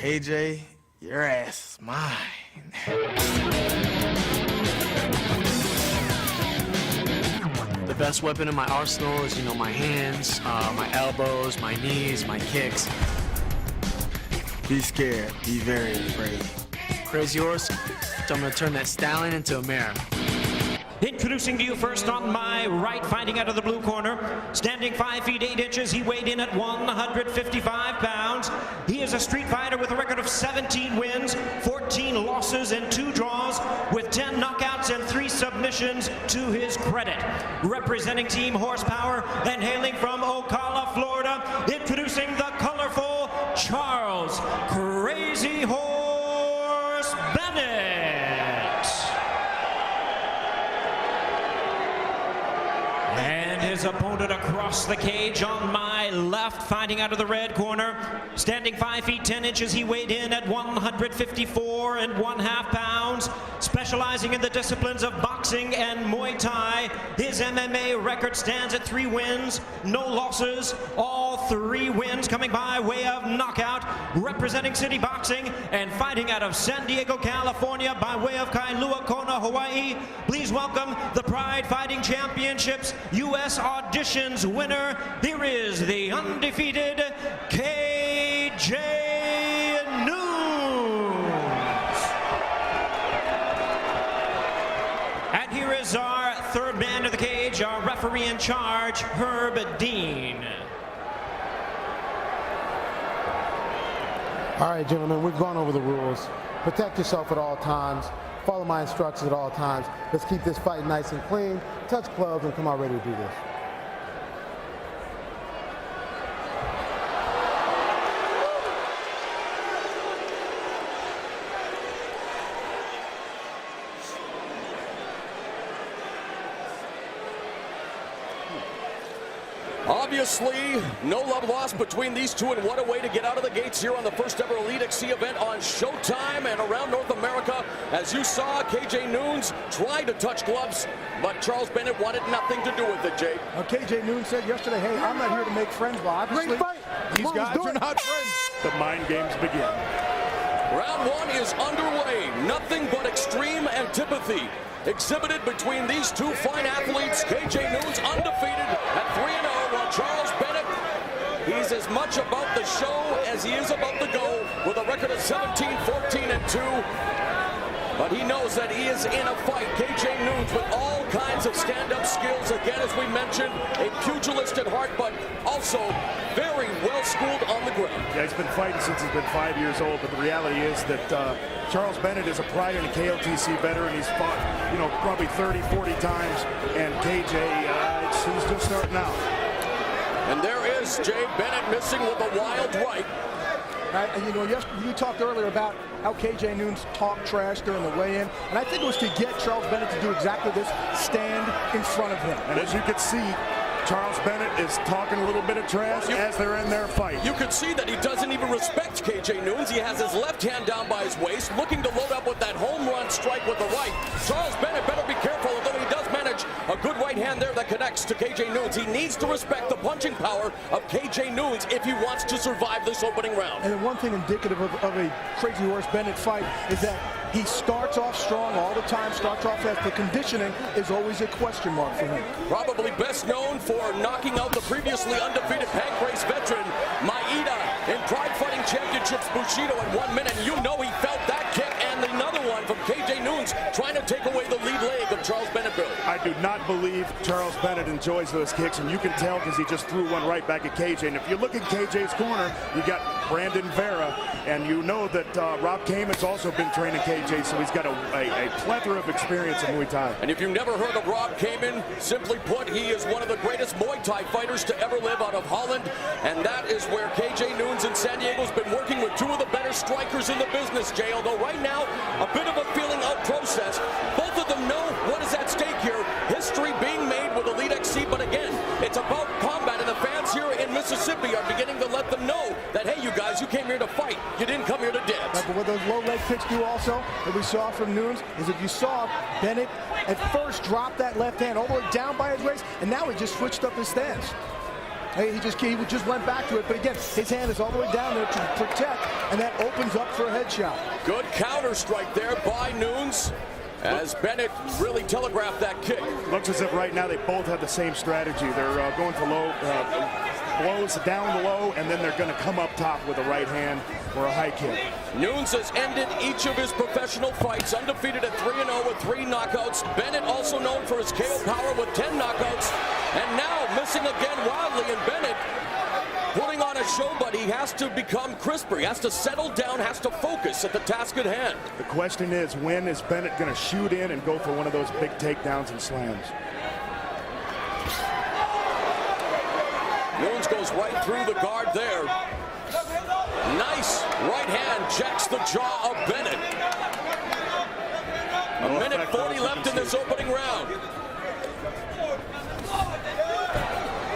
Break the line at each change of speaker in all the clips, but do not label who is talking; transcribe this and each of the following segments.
KJ, your ass is mine. The best weapon in my arsenal is, my hands, my elbows, my knees, my kicks. Be scared. Be very afraid. Crazy horse, I'm gonna turn that stallion into a mare.
Introducing to you first on my right, fighting out of the blue corner, standing 5 feet 8 inches, he weighed in at 155 pounds. He is a street fighter with a record of 17 wins, 14 losses, and 2 draws, with 10 knockouts and 3 submissions to his credit. Representing Team Horsepower and hailing from Ocala, Florida, introducing the colorful Charles Crazy Horse Bennett. And his opponent across the cage on my left, fighting out of the red corner, standing 5 feet 10 inches, he weighed in at 154 1/2 pounds, specializing in the disciplines of boxing and Muay Thai. His MMA record stands at 3 wins, no losses, all 3 wins coming by way of knockout. Representing City Boxing and fighting out of San Diego, California by way of Kailua Kona, Hawaii, please welcome the Pride Fighting Championships U.S. Auditions winner. Here is the undefeated KJ Nunes. And here is our third man of the cage, our referee in charge, Herb Dean.
All right, gentlemen, we've gone over the rules. Protect yourself at all times. Follow my instructions at all times. Let's keep this fight nice and clean. Touch gloves and come out ready to do this.
Obviously, no love lost between these two, and what a way to get out of the gates here on the first ever Elite XC event on Showtime and around North America. As you saw, KJ Nunes tried to touch gloves, but Charles Bennett wanted nothing to do with it, Jake.
KJ Nunes said yesterday, hey, I'm not here to make friends, but obviously these guys are not friends.
The mind games begin.
Round 1 is underway. Nothing but extreme antipathy exhibited between these two fine athletes. KJ Nunes undefeated at 3-0, while Charles Bennett, he's as much about the show as he is about the go, with a record of 17, 14, and 2. But he knows that he is in a fight. KJ Nunes with all kinds of stand-up skills. Again, as we mentioned, a pugilist at heart, but also very well schooled on the ground.
Yeah, he's been fighting since he's been 5 years old, but the reality is that Charles Bennett is a prior to KOTC veteran. He's fought, probably 30, 40 times, and KJ, he's just starting out.
And there is Jay Bennett missing with a wild right.
You talked earlier about how KJ Nunes talked trash during the weigh-in, and I think it was to get Charles Bennett to do exactly this, stand in front of him.
And as you can see, Charles Bennett is talking a little bit of trash as they're in their fight.
You can see that he doesn't even respect KJ Nunes. He has his left hand down by his waist, looking to load up with that home run strike with the right. Charles Bennett better be careful, although he does manage a good right hand there that connects to KJ Nunes. He needs to respect the punching power of KJ Nunes if he wants to survive this opening round.
And then one thing indicative of a Crazy Horse Bennett fight is that he starts off strong all the time, starts off fast. The conditioning is always a question mark for him.
Probably best known for knocking out the previously undefeated Pancrase veteran, Maeda, in Pride Fighting Championships Bushido in 1 minute. You know he felt that kick, and another one from KJ Nunes trying to take away the lead leg of Charles Bennett, Bill.
I do not believe Charles Bennett enjoys those kicks, and you can tell because he just threw one right back at KJ. And if you look at KJ's corner, you got Brandon Vera, and you know that Rob Kamen's also been training KJ, so he's got a plethora of experience in Muay Thai.
And if you've never heard of Rob Kamen, simply put, he is one of the greatest Muay Thai fighters to ever live out of Holland, and that is where KJ Nunes in San Diego's been working with 2 of the better strikers in the business, Jay. Although right now, a bit of a feeling out process. Both of them know what is at stake here. History being made with Elite XC, but again, it's about combat, and the fans here in Mississippi are beginning to let them know that, hey, you guys, you came here to fight. You didn't come here to dance.
But what those low leg kicks do also, that we saw from Nunes, is if you saw Bennett at first drop that left hand all the way down by his waist, and now he just switched up his stance. He just went back to it, but again, his hand is all the way down there to protect, and that opens up for a head shot.
Good counter strike there by Nunes, as Bennett really telegraphed that kick.
Looks as if right now they both have the same strategy. They're going for low blows down the low, and then they're going to come up top with a right hand or a high kick.
Nunes has ended each of his professional fights, undefeated at 3-0 with 3 knockouts. Bennett also known for his KO power with 10 knockouts, and now missing again wildly. And Bennett putting on a show, but he has to become crisper. He has to settle down, has to focus at the task at hand.
The question is, when is Bennett going to shoot in and go for one of those big takedowns and slams?
Nunes goes right through the guard there. Nice right hand jacks the jaw of Bennett. A minute 40 left in this opening round.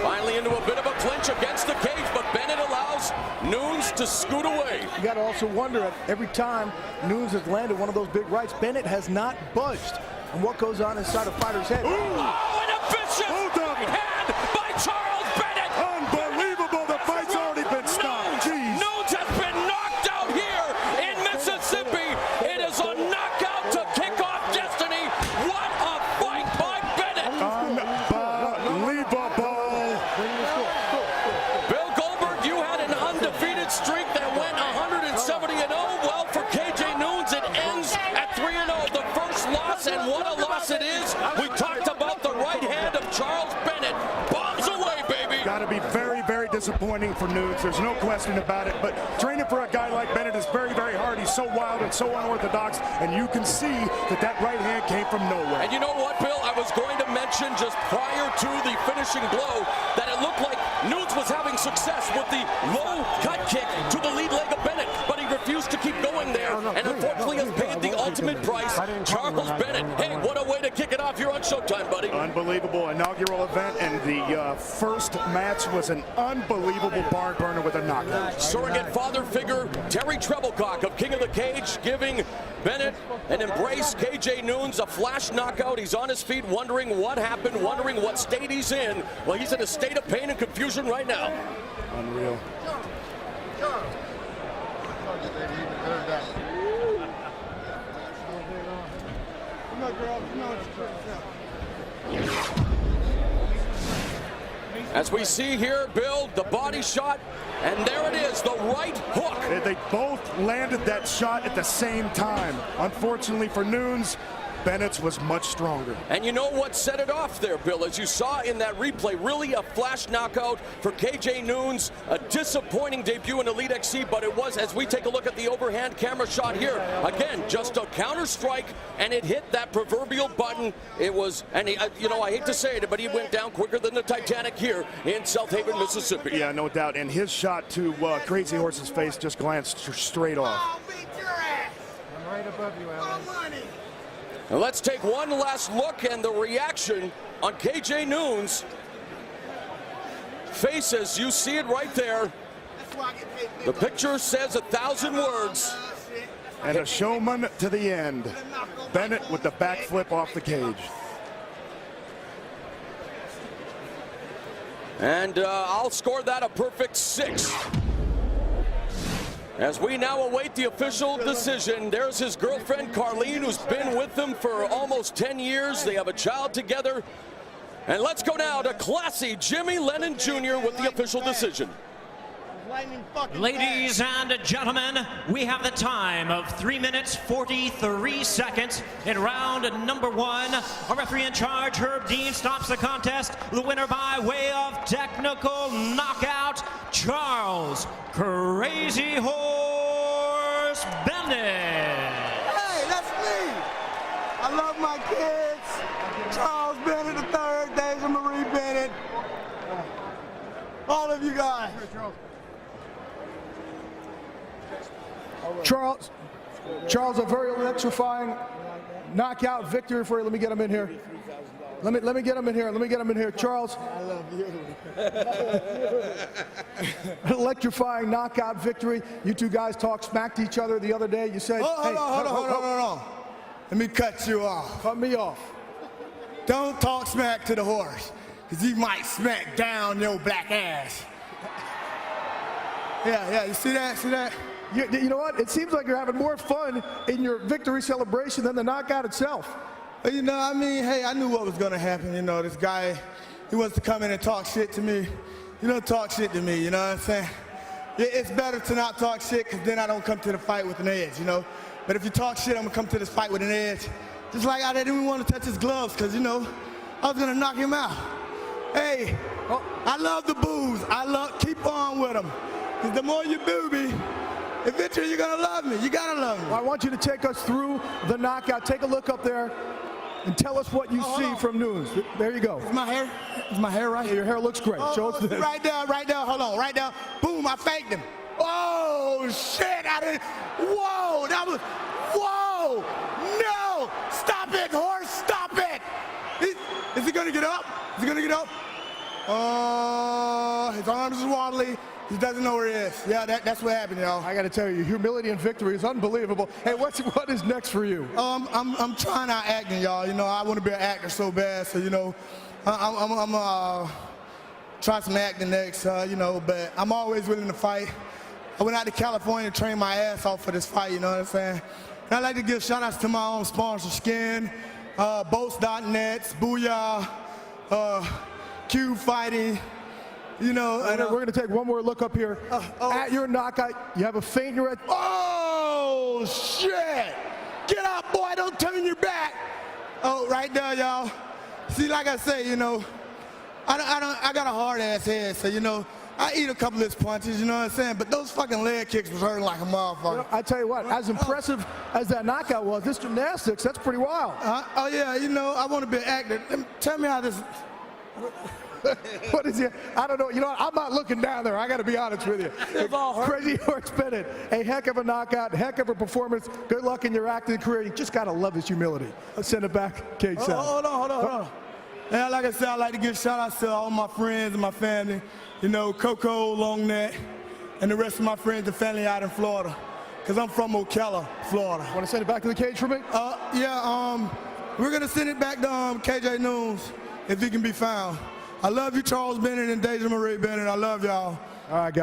Finally into a bit of a clinch against the cage, but Bennett allows Nunes to scoot away.
You got to also wonder, at every time Nunes has landed one of those big rights, Bennett has not budged. And what goes on inside a fighter's head?
Ooh. Oh, an vicious right hand by Charles Bennett.
Unbelievable, the fight's already been stopped.
Nunes has been knocked out here in Mississippi. It is a knockout to kick off destiny. What a fight by Bennett.
Unbelievable.
Bill Goldberg, you had an undefeated streak that went 170-0. Well, for KJ Nunes, it ends at 3-0. The first loss, and what a loss it is. We talked about the right hand of Charles Bennett. Bombs away, baby.
Got to be very, very disappointing for Nunes. There's no question about it. But training for a guy like Bennett is very, very hard. He's so wild and so unorthodox, and you can see that right hand came from nowhere.
And you know what, Bill? I was going to mention just prior to the finishing blow that it looked like Nunes was having success with the low cut kick to the lead leg of Bennett, but he refused to keep going there, and unfortunately has paid the ultimate price. Charles Bennett, hey, what a way to kick it off here on Showtime, buddy.
Unbelievable inaugural event, and the first match was an unbelievable barn burner with a knockout.
Surrogate father figure Terry Treblecock of King of the Cage giving Bennett an embrace. KJ Nunes, a flash knockout. He's on his feet wondering what happened, wondering what state he's in. Well, he's in a state of pain and confusion right now.
Unreal.
As we see here, Bill, the body shot, and there it is, the right hook.
They both landed that shot at the same time. Unfortunately for Nunes, Bennett's was much stronger.
And you know what set it off there, Bill? As you saw in that replay, really a flash knockout for KJ Nunes. A disappointing debut in Elite XC, but it was, as we take a look at the overhand camera shot here, again, just a counter strike, and it hit that proverbial button. It was, and he, you know, I hate to say it, but he went down quicker than the Titanic here in South Haven, Mississippi.
Yeah, no doubt. And his shot to Crazy Horse's face just glanced straight off.
I'll beat your ass. I'm right above you, Alan.
Now let's take one last look, and the reaction on KJ Nunes' face, as you see it right there. The picture says 1,000 words.
And a showman to the end. Bennett with the backflip off the cage.
And I'll score that a perfect 6. As we now await the official decision, there's his girlfriend, Carlene, who's been with him for almost 10 years. They have a child together. And let's go now to classy Jimmy Lennon Jr. with the official decision.
Ladies and gentlemen, we have the time of 3 minutes 43 seconds in round number 1. Our referee in charge, Herb Dean, stops the contest. The winner by way of technical knockout, Charles Crazy Horse Bennett.
Hey, that's me. I love my kids. Charles Bennett III, Deja Marie Bennett. All of you guys.
Charles, a very electrifying knockout victory for you. Let me get him in here. Let me get him in here. Let me get him in here. Charles.
I love you.
Electrifying knockout victory. You two guys talked smack to each other the other day. You said,
Hold on. Let me cut you off.
Cut me off.
Don't talk smack to the horse. because he might smack down your black ass. Yeah, you see that? See that?
You know what? It seems like you're having more fun in your victory celebration than the knockout itself.
You know, I mean, hey, I knew what was going to happen. You know, this guy, he wants to come in and talk shit to me. You know, talk shit to me, you know what I'm saying? It's better to not talk shit, because then I don't come to the fight with an edge, you know? But if you talk shit, I'm going to come to this fight with an edge. Just like I didn't even want to touch his gloves, because, you know, I was going to knock him out. Hey, I love the boos. Keep on with them. Because the more you boo me, eventually you're going to love me. You got to love me.
Well, I want you to take us through the knockout. Take a look up there and tell us what you see from Nunes. There you go.
Is my hair right?
Yeah, your hair looks great. Show us this.
Right there, hold on, right there. Boom, I faked him. Oh, shit, whoa, whoa, no, stop it, horse, stop it. Is he gonna get up? Is he gonna get up? Oh, his arms is wobbly. He doesn't know where he is. Yeah, that's what happened, y'all.
I got to tell you, humility and victory is unbelievable. Hey, what is next for you?
I'm trying out acting, y'all. You know, I want to be an actor so bad. So, you know, I'm try some acting next. You know, but I'm always willing to fight. I went out to California to train my ass off for this fight. You know what I'm saying? And I'd like to give shout outs to my own sponsor, Skin, Boats.net, Booyah, Q Fighting. You know,
we're going to take one more look up here. At your knockout, you have a feint in your head.
Oh, shit! Get up, boy, don't turn your back. Oh, right there, y'all. See, like I say, you know, I got a hard-ass head, so, you know, I eat a couple of his punches, you know what I'm saying? But those fucking leg kicks was hurting like a motherfucker.
You know, I tell you what, as impressive as that knockout was, this gymnastics, that's pretty wild.
Oh, yeah, you know, I want to be an actor. Tell me how this...
What is it? I don't know. You know what? I'm not looking down there. I got to be honest with you. Crazy Horse Bennett, a heck of a knockout, heck of a performance. Good luck in your acting career. You just got to love his humility. Let's send it back, Cage Sound.
Hold on. Yeah, like I said, I like to give shout outs to all my friends and my family. You know, Coco, Longneck, and the rest of my friends and family out in Florida. Because I'm from Ocala, Florida.
Want to send it back to the cage for me?
Yeah, we're going to send it back to KJ Nunes if he can be found. I love you, Charles Bennett and Deja Marie Bennett. I love y'all.
All right, guys.